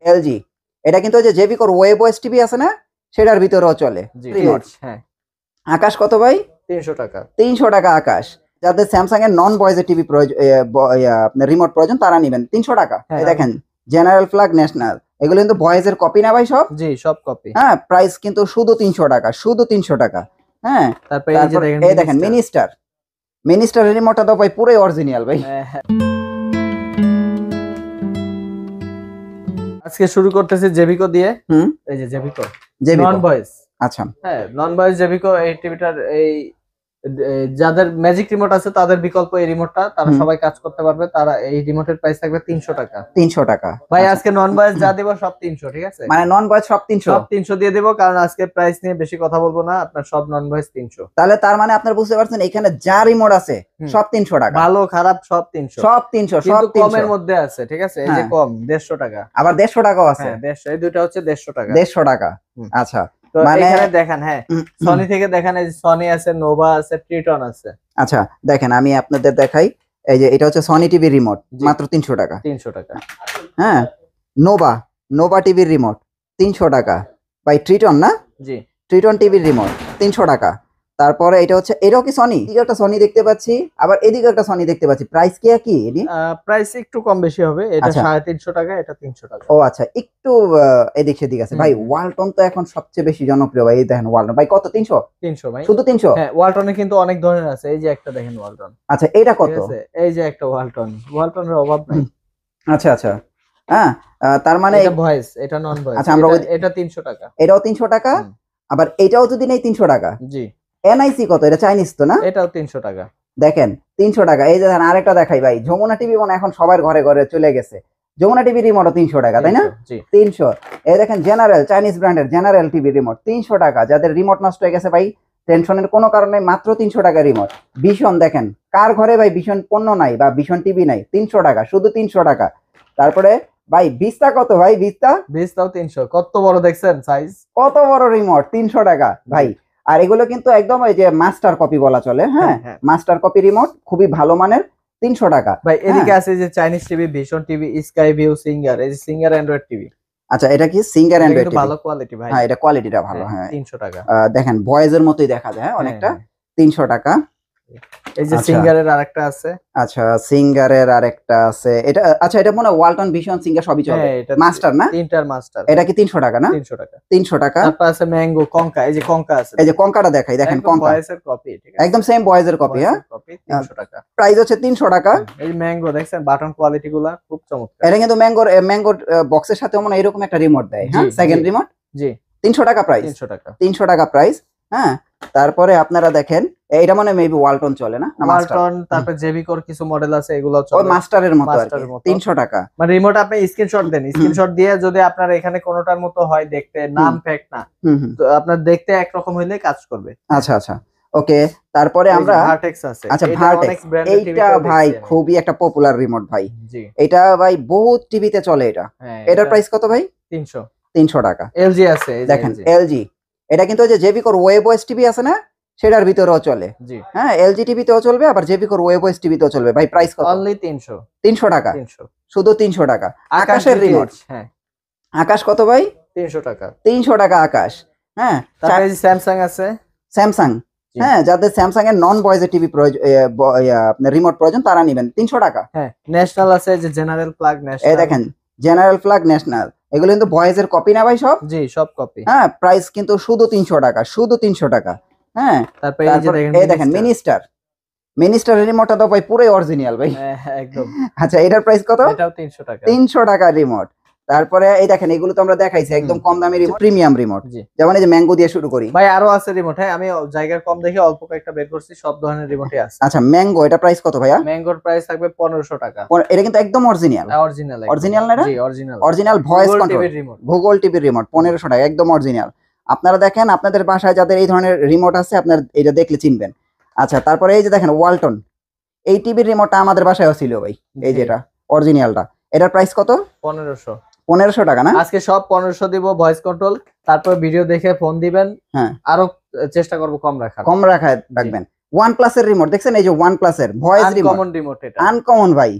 LG, এটা কিন্তু ওই যে জেবিকোর ওয়েব ওএস টিভি আছে না, সেটার ভিতরেও চলে। হ্যাঁ। আকাশ কত ভাই? 300 টাকা। 300 টাকা আকাশ। যাদের স্যামসাং এর নন ভয়েস টিভি আপনার রিমোট প্রয়োজন তারা নেবেন 300 টাকা। এই দেখেন জেনারেল ফ্ল্যাগ ন্যাশনাল, এগুলো কিন্তু ভয়েসের কপি না ভাই সব? জি সব কপি। হ্যাঁ, প্রাইস কিন্তু শুধু 300 টাকা, শুধু 300 টাকা। হ্যাঁ, তারপর এই দেখেন মিনিস্টার রিমোটটা তো ভাই পুরোই অরিজিনাল ভাই। আজকে শুরু করতেছি জেবিকো দিয়ে। এই যে জেবিকো নন ভয়েস। আচ্ছা, হ্যাঁ নন ভয়েস জেবিকো এই টিভিটার এই যাদের ম্যাজিক রিমোট আছে তাদের বিকল্প এই রিমোটটা, তারা সবাই কাজ করতে পারবে। তারা এই রিমোটের প্রাইস থাকবে 300 টাকা। 300 টাকা ভাই আজকে নন ভয়েস যা দেব সব 300, ঠিক আছে? মানে নন ভয়েস সব 300? সব 300 দিয়ে দেব, কারণ আজকে প্রাইস নিয়ে বেশি কথা বলবো না। আপনার সব নন ভয়েস 300। তাহলে তার মানে আপনারা বুঝতে পারছেন এখানে যা রিমোট আছে সব 300 টাকা, ভালো খারাপ সব 300। সব 300, সব কিন্তু কমের মধ্যে আছে, ঠিক আছে? এই যে কম 150 টাকা, আবার 150 টাকাও আছে। 150, এই দুটো হচ্ছে 150 টাকা। 150 টাকা। আচ্ছা, তো এখানে দেখেন, হ্যাঁ সনি থেকে দেখেন, এই সনি আছে, নোভা আছে, ট্রিটন আছে। আচ্ছা দেখেন, আমি আপনাদের দেখাই। এই যে এটা হচ্ছে সনি টিভি রিমোট, মাত্র 300 টাকা। 300 টাকা। হ্যাঁ, নোভা টিভির রিমোট 300 টাকা ভাই। ট্রিটন না? জি, ট্রিটন টিভির রিমোট 300 টাকা। তারপরে এটা হচ্ছে, এটাও কি সনি? এদিকে একটা সনি দেখতে পাচ্ছি, আবার এদিকে একটা সনি দেখতে পাচ্ছি। প্রাইস কি একই? প্রাইস একটু কম বেশি হবে। এটা 350 টাকা, এটা 300 টাকা। ও আচ্ছা, একটু এদিক সেদিক আছে ভাই। ওয়ালটন তো এখন সবচেয়ে বেশি জনপ্রিয় ভাই। এই দেখেন ওয়ালটন ভাই, কত? 300? 300 ভাই, শুধু 300? হ্যাঁ। ওয়ালটনে কিন্তু অনেক ধরনের আছে। এই যে একটা দেখেন ওয়ালটন। আচ্ছা, এটা কত? এই যে একটা ওয়ালটনের অভাব নাই। আচ্ছা আচ্ছা, হ্যাঁ। তার মানে এটা ভয়েস, এটা নন ভয়েস। আচ্ছা, আমরা এটা 300 টাকা। এটাও 300 টাকা। আবার এটাও যদি নেই 300 টাকা। জি। এনআইসি কত? এটা চাইনিজ তো না? এটাও 300 টাকা। দেখেন 300 টাকা। এই যে দেখেন আরেকটা দেখাই ভাই, যমুনা টিভি মনে এখন সবার ঘরে ঘরে চলে গেছে। যমুনা টিভি রিমোটও 300 টাকা, তাই না? 300। এই দেখেন জেনারেল, চাইনিজ ব্র্যান্ডের জেনারেল টিভি রিমোট 300 টাকা। যাদের রিমোট নষ্ট হয়ে গেছে ভাই, টেনশনের কোনো কারণে মাত্র 300 টাকা রিমোট। ভীষণ, দেখেন কার ঘরে ভাই ভীষণ পণ্য নাই বা ভীষণ টিভি নাই? 300 টাকা, শুধু 300 টাকা। তারপরে ভাই ভিস্তা কত ভাই? ভিস্তাও 300। কত বড় দেখছেন সাইজ, কত বড় রিমোট, 300 টাকা ভাই। আর এগুলো কিন্তু একদম ওই যে মাস্টার কপি বলা চলে। হ্যাঁ, মাস্টার কপি রিমোট, খুবই ভালো মানের, 300 টাকা ভাই। এদিকে আছে যে Chinese TV, vision TV, sky view, singer. এই যে সিঙ্গার অ্যান্ড্রয়েড টিভি। আচ্ছা, এটা কি সিঙ্গার অ্যান্ড্রয়েড টিভি? ভালো কোয়ালিটি ভাই। হ্যাঁ, এটা কোয়ালিটিটা ভালো। হ্যাঁ, 300 টাকা। দেখেন ভয়েসের মতোই দেখা যায় অনেকটা। 300 টাকা। এই যে সিঙ্গারের আরেকটা আছে। আচ্ছা, সিঙ্গারের আরেকটা আছে। এটা আচ্ছা, এটা মনে হয় ওয়ালটন, ভিশন, সিঙ্গার সবই চলে। মাস্টার না? তিনটার মাস্টার। এটা কি 300 টাকা না? 300 টাকা। 300 টাকা। তারপর আছে ম্যাঙ্গো, কঙ্কা। এই যে কঙ্কা আছে, এই যে কঙ্কাটা দেখাই, দেখেন কঙ্কা ভয়েসের কপি, ঠিক আছে? একদম সেম ভয়েসের কপি। হ্যাঁ, 300 টাকা। প্রাইস হচ্ছে 300 টাকা। এই ম্যাঙ্গো দেখছেন, বাটন কোয়ালিটি গুলা খুব চমৎকার। এটা কিন্তু ম্যাঙ্গোর বক্সের সাথে মনে এরকম একটা রিমোট দেয়। হ্যাঁ, সেকেন্ড রিমোট। জি, 300 টাকা প্রাইস। 300 টাকা। 300 টাকা প্রাইস। হ্যাঁ, তারপরে আপনারা দেখেন, এটা মানে মেবি ওয়ালটন চলে না? ওয়ালটন, তারপর জেবিকোর কিছু মডেল আছে, এগুলো চলে। ওই মাস্টারের মতো আর কি। 300 টাকা। মানে রিমোট আপনি স্ক্রিনশট দেন, স্ক্রিনশট দিয়ে যদি আপনার এখানে কোনোটার মতো হয় দেখতে, নাম ফেক না, তো আপনার দেখতে একরকম হইলে কাজ করবে। আচ্ছা আচ্ছা, ওকে। তারপরে আমরা ভার্টেক্স আছে। আচ্ছা, ভার্টেক্স, এইটা ভাই খুবই একটা পপুলার রিমোট ভাই। জি, এটা ভাই বহুত টিভিতে চলে। এটার প্রাইস কত ভাই? 300 টাকা। এলজি আছে, দেখেন এলজি, এটা কিন্তু ওই যে জেবিকোর ওয়েব ওএস টিভি আছে না, সেটার ভিতরেও চলে। হ্যাঁ, এলজি টিভিতেও চলবে, আবার জেবিকোর ওয়েব ওএস টিভিতেও চলবে। ভাই প্রাইস কত? অনলি 300। 300 টাকা, শুধু 300 টাকা। আকাশের রিমোট। হ্যাঁ, আকাশ কত ভাই? 300 টাকা। 300 টাকা আকাশ। হ্যাঁ, তারপরে স্যামসাং আছে। স্যামসাং, হ্যাঁ, যাদের স্যামসাং এর নন ভয়েস টিভি আপনার রিমোট প্রয়োজন তারা নেবেন 300 টাকা। হ্যাঁ, ন্যাশনাল আছে, যে জেনারেল প্লাগ ন্যাশনাল। এই দেখেন জেনারেল প্লাগ ন্যাশনাল, এগুলো কিন্তু ভয়েসের কপি না ভাই সব? জি, সব কপি। হ্যাঁ, প্রাইস কিন্তু শুধু 300 টাকা, শুধু 300 টাকা। হ্যাঁ, তারপরে এই দেখেন মিনিস্টার রিমোটটা তো ভাই পুরোই অরিজিনাল ভাই। হ্যাঁ, একদম। আচ্ছা, এটার প্রাইস কত? এটাও 300 টাকা। 300 টাকা রিমোট। তারপরে এই দেখেন, এগুলো তো আমরা দেখাইছি একদম কম দামি রিমোট, প্রিমিয়াম রিমোট। যেমন এই যে ম্যাঙ্গো দিয়ে শুরু করি ভাই, আরো আছে রিমোট। হ্যাঁ, আমি জায়গা কম দেখে অল্প কয়েকটা বের করছি, সব ধরনের রিমোটই আছে। আচ্ছা, ম্যাঙ্গো, এটা প্রাইস কত ভাইয়া? ম্যাঙ্গোর প্রাইস থাকবে 1500 টাকা। এটা কিন্তু একদম অরিজিনাল। অরিজিনাল না? জি, original. Original voice control remote, Google টিভির রিমোট 1500 টাকা, একদম অরিজিনাল। আপনারা দেখেন আপনাদের বাসায় যাদের এই ধরনের রিমোট আছে, আপনারা এটা দেখলে চিনবেন। আচ্ছা, তারপরে এই যে দেখেন ওয়ালটন, এই টিভির রিমোটটা আমাদের বাসায়ও ছিল ভাই, এই যেটা অরিজিনালটা। এটার প্রাইস কত? 1500। 1500 টাকা না? আজকে সব 1500 দিব, ভয়েস কন্ট্রোল। তারপর ভিডিও দেখে ফোন দিবেন। হ্যাঁ, আরো চেষ্টা করব কম রাখবেন। OnePlus এর রিমোট দেখছেন, এই যে OnePlus এর ভয়েস রিমোট, আনকমন রিমোট। এটা আনকমন ভাই,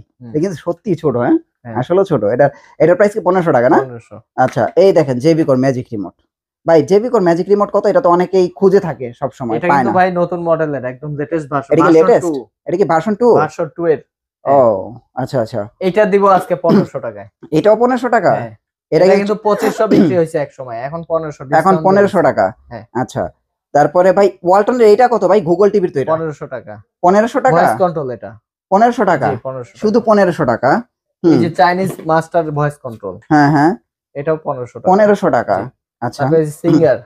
কিন্তু সত্যি ছোট। হ্যাঁ, হ্যাঁ। আসলে ছোট। এটার প্রাইস কি 1500 টাকা না? 1500। আচ্ছা, এই দেখেন জেবিকোর ম্যাজিক রিমোট। ভাই জেবিকোর ম্যাজিক রিমোট কত? এটা তো অনেকেই খুঁজে থাকে সব সময়, এটা পায় কিন্তু না। ভাই নতুন মডেলের একদম লেটেস্ট ভার্সন, এটা কি ভার্সন লেটেস্ট? 2। এটা কি ভার্সন 2? ভার্সন 2 এর। ও আচ্ছা আচ্ছা। এটা দিব আজকে 1500 টাকায়। এটাও 1500 টাকা? হ্যাঁ। এটা এটা কিন্তু কিন্তু 2500 বিক্রি হয়েছে এক সময়, এখন 1500 এখন ডিসকাউন্ট 1500 টাকা। হ্যাঁ। আচ্ছা, তারপরে ভাই ওয়ালটনের এইটা কত ভাই? গুগল টিভির তো এটা 1500 টাকা। 1500 টাকা? ভয়েস কন্ট্রোল এটা। 1500 টাকা? জি 1500 শুধু টাকা। 1500 টাকা? এই হুম, যে চাইনিজ মাস্টার ভয়েস কন্ট্রোল, হ্যাঁ হ্যাঁ, এটাও 1500 টাকা। 1500 টাকা। জি। আচ্ছা, তারপরে সিঙ্গার,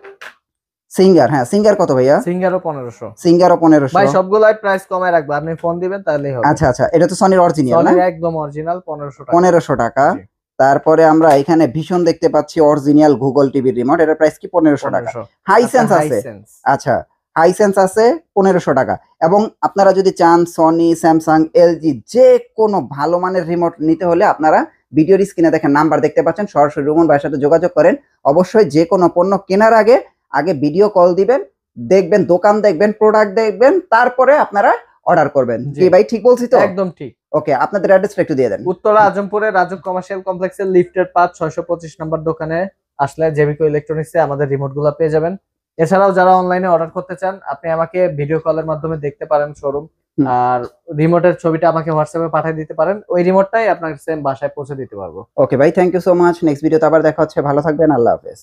সিঙ্গার, হ্যাঁ সিঙ্গার কত ভাইয়া? সিঙ্গারও 1500। সিঙ্গারও ভাই 1500। সবগুলাই প্রাইস কমায় রাখবো, আপনি ফোন দিবেন তাহলেই হবে। আচ্ছা আচ্ছা, এটা তো সনির অরিজিনাল না? সনির একদম অরিজিনাল 1500 টাকা। 1500 টাকা। জি। তারপরে আমরা এখানে ভীষণ দেখতে পাচ্ছি অরিজিনাল গুগল টিভির রিমোট, এটার প্রাইস কি 1500 টাকা। 1500। হাইসেন্স আছে? হাইসেন্স। আচ্ছা, হাইসেন্স আছে 1500 টাকা। এবং আপনারা যদি চান সনি, স্যামসাং, এলজি যে কোনো ভালো মানের রিমোট নিতে হলে আপনারা ভিডিওর স্ক্রিনে দেখেন নাম্বার দেখতে পাচ্ছেন, সরাসরি রুমন ভাইয়ের সাথে যোগাযোগ করেন। অবশ্যই যে কোনো পণ্য কেনার আগে আগে ভিডিও কল দিবেন, দেখবেন দোকান, দেখবেন প্রোডাক্ট, দেখবেন তারপরে আপনারা অর্ডার করবেন। জি। কি ভাই ঠিক বলছি তো? একদম ঠিক। ওকে, আপনাদের অ্যাড্রেসটা একটু দিয়ে দেন। উত্তরা আজমপুরে রাজুক কমার্শিয়াল কমপ্লেক্সের লিফটের 625 নম্বর দোকানে আসলে জেবিকো ইলেকট্রনিক্সে আমাদের রিমোট গুলো পেয়ে যাবেন। এছাড়াও যারা অনলাইনে অর্ডার করতে চান, আপনি আমাকে ভিডিও কলের মাধ্যমে দেখতে পারেন শোরুম, হুম। আর রিমোটের ছবিটা আমাকে হোয়াটসঅ্যাপে পাঠিয়ে দিতে পারেন, ওই রিমোটটাই আপনার সেম বাসায় পৌঁছে দিতে পারবো। ওকে ভাই, thank you so much. Next ভিডিওতে আবার দেখা হচ্ছে। ভালো থাকবেন, আল্লাহ হাফেজ।